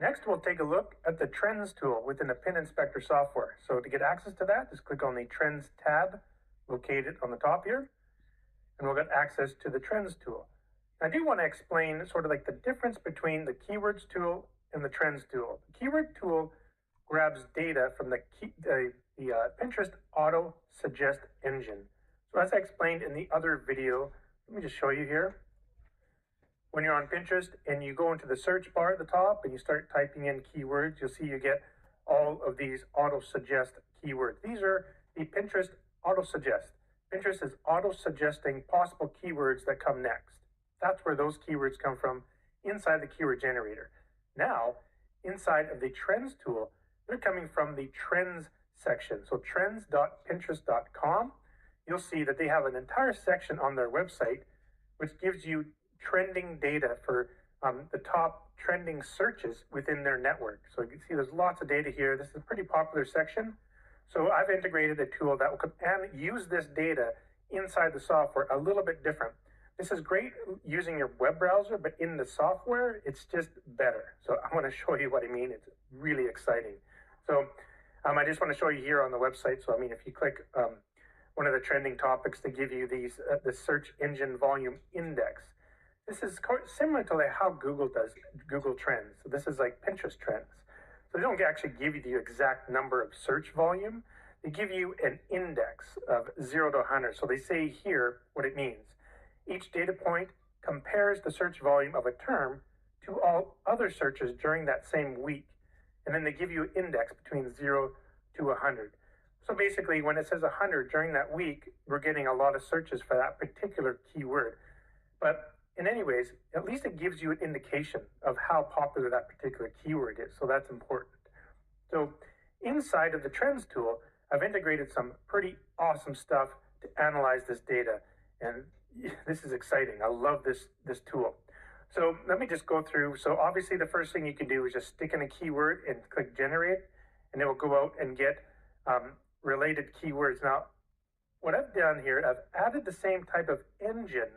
Next, we'll take a look at the Trends tool within the Pin Inspector software. So to get access to that, just click on the Trends tab located on the top here, and we'll get access to the Trends tool. I do want to explain sort of like the difference between the Keywords tool and the Trends tool. The Keyword tool grabs data from the Pinterest Auto Suggest engine. So as I explained in the other video, let me just show you here. When you're on Pinterest and you go into the search bar at the top and you start typing in keywords, you'll see you get all of these auto suggest keywords. These are the Pinterest auto suggest. Pinterest is auto suggesting possible keywords that come next. That's where those keywords come from inside the keyword generator. Now, inside of the Trends tool, they're coming from the Trends section. So trends.pinterest.com, you'll see that they have an entire section on their website which gives you trending data for the top trending searches within their network. So you can see there's lots of data here. This is a pretty popular section. So I've integrated a tool that will come and use this data inside the software a little bit different. This is great using your web browser, but in the software, it's just better. So I want to show you what I mean. It's really exciting. So I just want to show you here on the website. So I mean, if you click one of the trending topics, to give you these the search engine volume index. This is similar to like how Google does Google Trends. So this is like Pinterest Trends. So they don't actually give you the exact number of search volume. They give you an index of 0 to 100. So they say here what it means. Each data point compares the search volume of a term to all other searches during that same week. And then they give you an index between 0 to 100. So basically, when it says 100 during that week, we're getting a lot of searches for that particular keyword. But in any ways, at least it gives you an indication of how popular that particular keyword is. So that's important. So inside of the Trends tool, I've integrated some pretty awesome stuff to analyze this data. And this is exciting. I love this tool. So let me just go through. So obviously the first thing you can do is just stick in a keyword and click generate, and it will go out and get related keywords. Now, what I've done here, I've added the same type of engine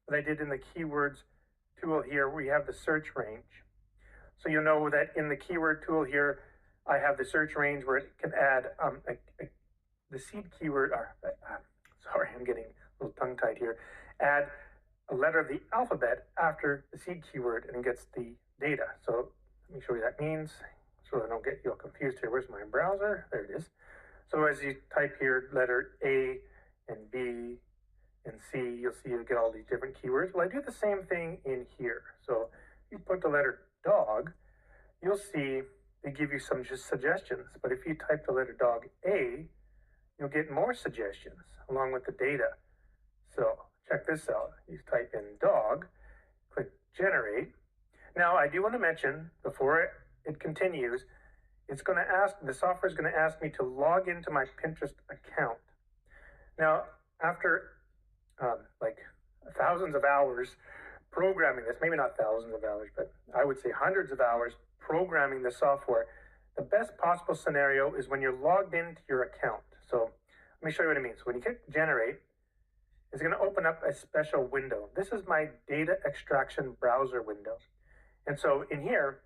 that I did in the Keywords tool here. We have the search range. So you'll know that in the Keyword tool here, I have the search range where it can add the seed keyword, sorry, I'm getting a little tongue-tied here, add a letter of the alphabet after the seed keyword and gets the data. So let me show you what that means so I don't get you all confused here. Where's my browser? There it is. So as you type here, letter A and B and C, you'll see you get all these different keywords. Well, I do the same thing in here. So if you put the letter dog, you'll see they give you some just suggestions. But if you type the letter dog A, you'll get more suggestions along with the data. So check this out. You type in dog, click generate. Now I do want to mention before it continues, it's going to ask, the software is going to ask me to log into my Pinterest account. Now, after like thousands of hours programming this, maybe not thousands of hours, but I would say hundreds of hours programming the software, the best possible scenario is when you're logged into your account. So let me show you what I mean. So when you click generate, it's going to open up a special window. This is my data extraction browser window. And so in here,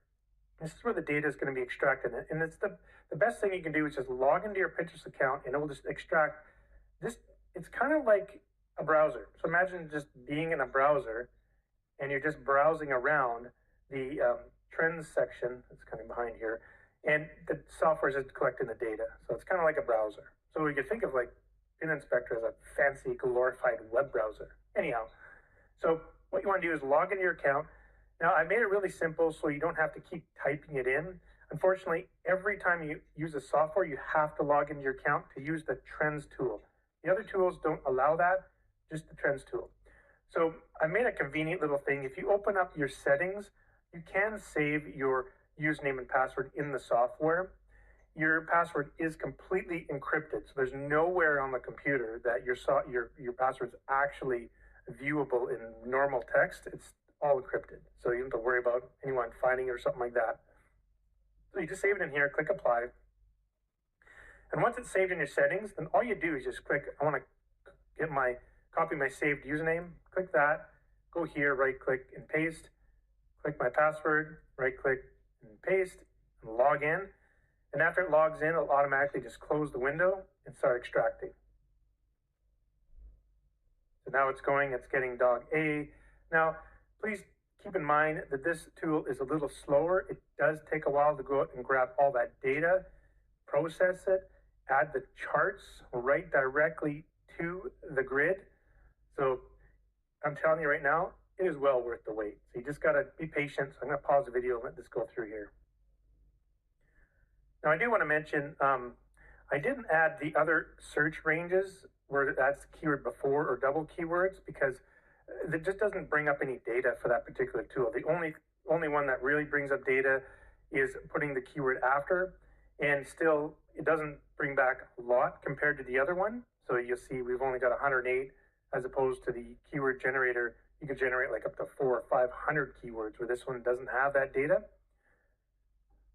this is where the data is going to be extracted. And it's the best thing you can do is just log into your Pinterest account and it will just extract this. It's kind of like a browser. So imagine just being in a browser and you're just browsing around the trends section. It's kind of behind here. And the software is just collecting the data. So it's kind of like a browser. So we could think of like Pin Inspector as a fancy glorified web browser. Anyhow, so what you want to do is log into your account. Now I made it really simple so you don't have to keep typing it in. Unfortunately, every time you use the software, you have to log into your account to use the Trends tool. The other tools don't allow that, just the Trends tool. So I made a convenient little thing. If you open up your settings, you can save your username and password in the software. Your password is completely encrypted, so there's nowhere on the computer that your password is actually viewable in normal text. It's all encrypted, so you don't have to worry about anyone finding it or something like that. So you just save it in here, click apply. And once it's saved in your settings, then all you do is just click, I want to copy my saved username, click that, go here, right click and paste, click my password, right click and paste and log in. And after it logs in, it'll automatically just close the window and start extracting. So now it's going, it's getting dog A. Now, please keep in mind that this tool is a little slower. It does take a while to go out and grab all that data, process it, add the charts right directly to the grid. So I'm telling you right now, it is well worth the wait. So you just got to be patient. So I'm going to pause the video and let this go through here. Now I do want to mention, I didn't add the other search ranges where that's keyword before or double keywords because it just doesn't bring up any data for that particular tool. The only one that really brings up data is putting the keyword after, and still it doesn't bring back a lot compared to the other one. So you'll see we've only got 108 as opposed to the keyword generator. You could generate like up to 400 or 500 keywords where this one doesn't have that data.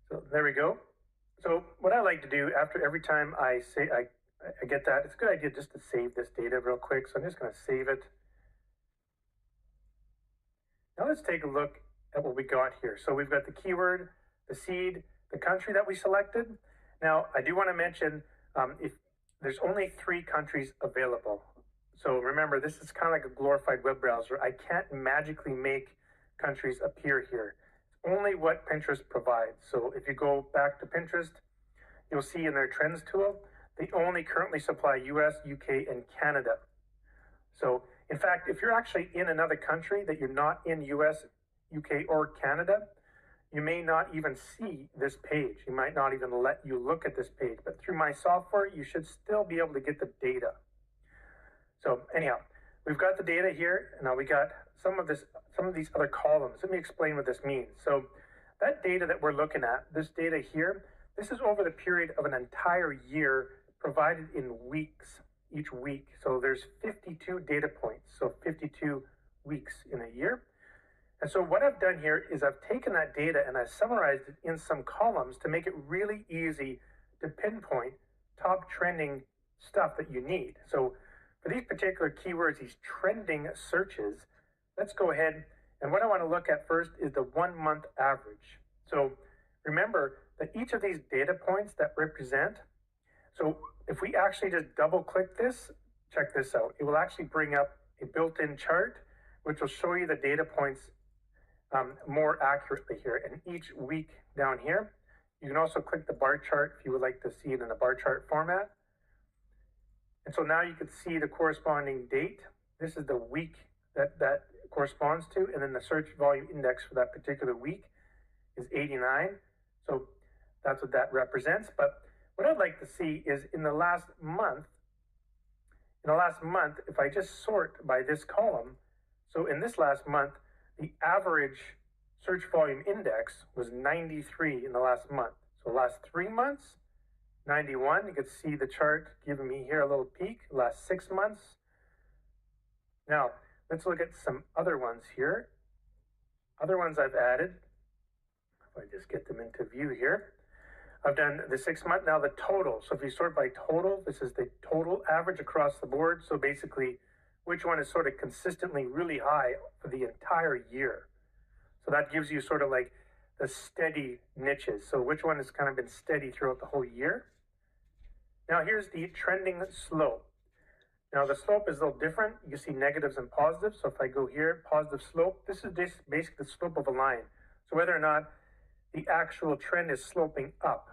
So there we go. So what I like to do after every time I get that, it's a good idea just to save this data real quick. So I'm just going to save it. Now let's take a look at what we got here. So we've got the keyword, the seed, the country that we selected. Now I do want to mention if there's only 3 countries available. So remember, this is kind of like a glorified web browser. I can't magically make countries appear here. It's only what Pinterest provides. So if you go back to Pinterest, you'll see in their trends tool, they only currently supply US, UK, and Canada. So in fact, if you're actually in another country that you're not in US, UK, or Canada, you may not even see this page. You might not even let you look at this page, but through my software, you should still be able to get the data. So anyhow, we've got the data here. Now we got some of these other columns. Let me explain what this means. So that data that we're looking at, this data here, this is over the period of an entire year provided in weeks, each week. So there's 52 data points, so 52 weeks in a year. And so what I've done here is I've taken that data and I've summarized it in some columns to make it really easy to pinpoint top trending stuff that you need. So for these particular keywords, these trending searches, let's go ahead. And what I want to look at first is the 1 month average. So remember that each of these data points that represent, so if we actually just double click this, check this out. It will actually bring up a built-in chart, which will show you the data points more accurately here. And each week down here, you can also click the bar chart if you would like to see it in a bar chart format. And so now you can see the corresponding date. This is the week that corresponds to, and then the search volume index for that particular week is 89. So that's what that represents. But what I'd like to see is in the last month, if I just sort by this column, so in this last month, the average search volume index was 93 in the last month. So last 3 months, 91. You can see the chart giving me here a little peek. Last 6 months. Now, let's look at some other ones here. Other ones I've added. If I just get them into view here. I've done the 6 month, now the total. So if you sort by total, this is the total average across the board. So basically, which one is sort of consistently really high for the entire year. So that gives you sort of like the steady niches. So which one has kind of been steady throughout the whole year. Now here's the trending slope. Now the slope is a little different. You see negatives and positives. So if I go here, positive slope, this is just basically the slope of a line. So whether or not the actual trend is sloping up.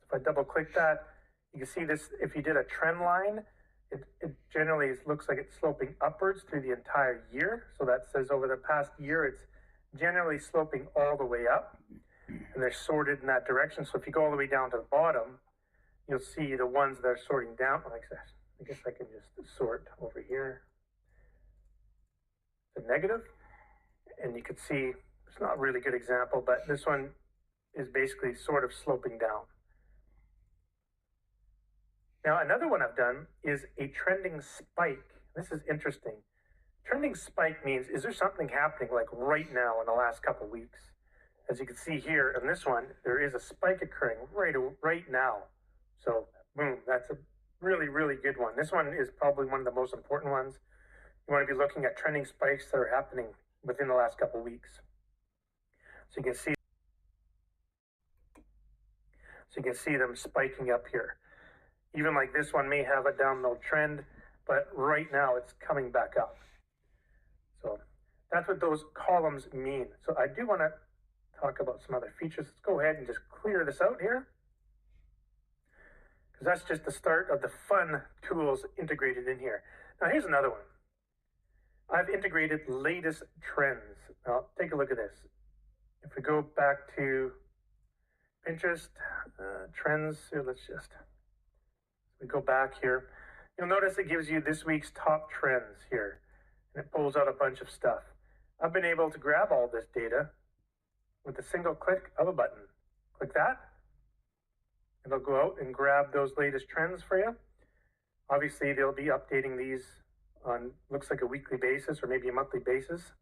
If I double click that, you can see this, if you did a trend line, it generally looks like it's sloping upwards through the entire year. So that says over the past year, it's generally sloping all the way up, and they're sorted in that direction. So if you go all the way down to the bottom, you'll see the ones that are sorting down like this. I guess I can just sort over here. The negative, and you can see it's not a really good example, but this one is basically sort of sloping down. Now, another one I've done is a trending spike. This is interesting. Trending spike means, is there something happening like right now in the last couple of weeks? As you can see here in this one, there is a spike occurring right now. So, boom, that's a really, really good one. This one is probably one of the most important ones. You want to be looking at trending spikes that are happening within the last couple of weeks. So you can see So you can see them spiking up here. Even like this one may have a downward trend, but right now it's coming back up. So that's what those columns mean. So I do want to talk about some other features. Let's go ahead and just clear this out here, because that's just the start of the fun tools integrated in here. Now here's another one. I've integrated latest trends. Now take a look at this. If we go back to Pinterest, trends, here, we go back here. You'll notice it gives you this week's top trends here, and it pulls out a bunch of stuff. I've been able to grab all this data with a single click of a button. Click that. It'll go out and grab those latest trends for you. Obviously, they'll be updating these on, looks like a weekly basis or maybe a monthly basis.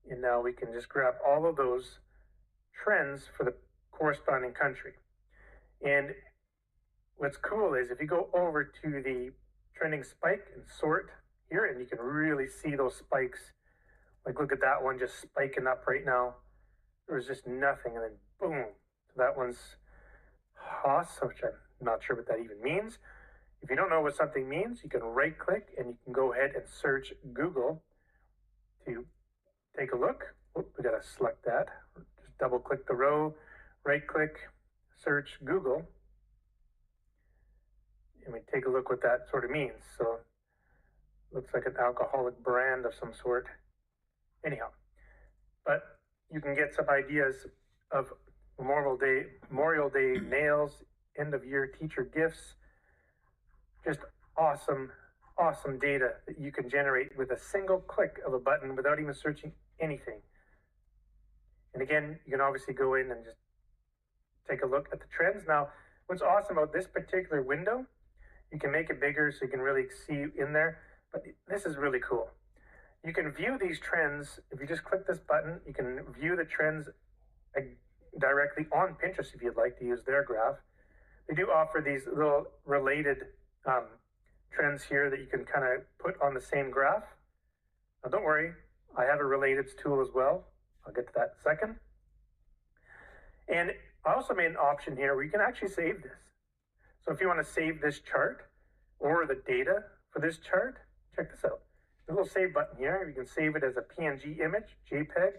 And now we can just grab all of those trends for the corresponding country. And what's cool is if you go over to the trending spike and sort here, and you can really see those spikes. Like look at that one just spiking up right now. There was just nothing, and then boom. So that one's Haas, which I'm not sure what that even means. If you don't know what something means, you can right click and you can go ahead and search Google to take a look. Oop, we gotta select that. Just double click the row, right click, search Google, and we take a look what that sort of means. So looks like an alcoholic brand of some sort. Anyhow, but you can get some ideas of Memorial Day nails, end of year teacher gifts. Just awesome data that you can generate with a single click of a button without even searching anything. And again, you can obviously go in and just take a look at the trends. Now, what's awesome about this particular window, you can make it bigger so you can really see in there, but this is really cool. You can view these trends. If you just click this button, you can view the trends directly on Pinterest if you'd like to use their graph. They do offer these little related trends here that you can kind of put on the same graph. Now don't worry, I have a related tool as well. I'll get to that in a second. And I also made an option here where you can actually save this. So if you want to save this chart or the data for this chart, check this out. There's a little save button here. You can save it as a PNG image, JPEG,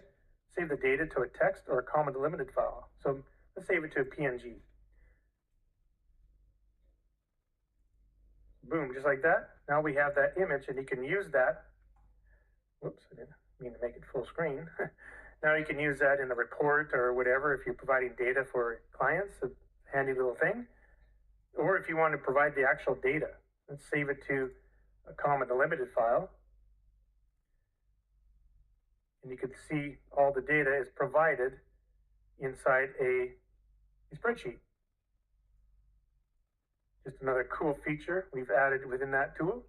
save the data to a text or a comma delimited file. So let's save it to a PNG. Boom, just like that. Now we have that image and you can use that. Whoops, I didn't mean to make it full screen. Now you can use that in a report or whatever if you're providing data for clients, a handy little thing. Or if you want to provide the actual data, let's save it to a comma delimited file. And you can see all the data is provided inside a spreadsheet. Just another cool feature we've added within that tool.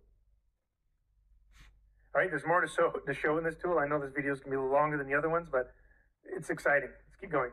All right, there's more to show in this tool. I know this video is going to be a little longer than the other ones, but it's exciting. Let's keep going.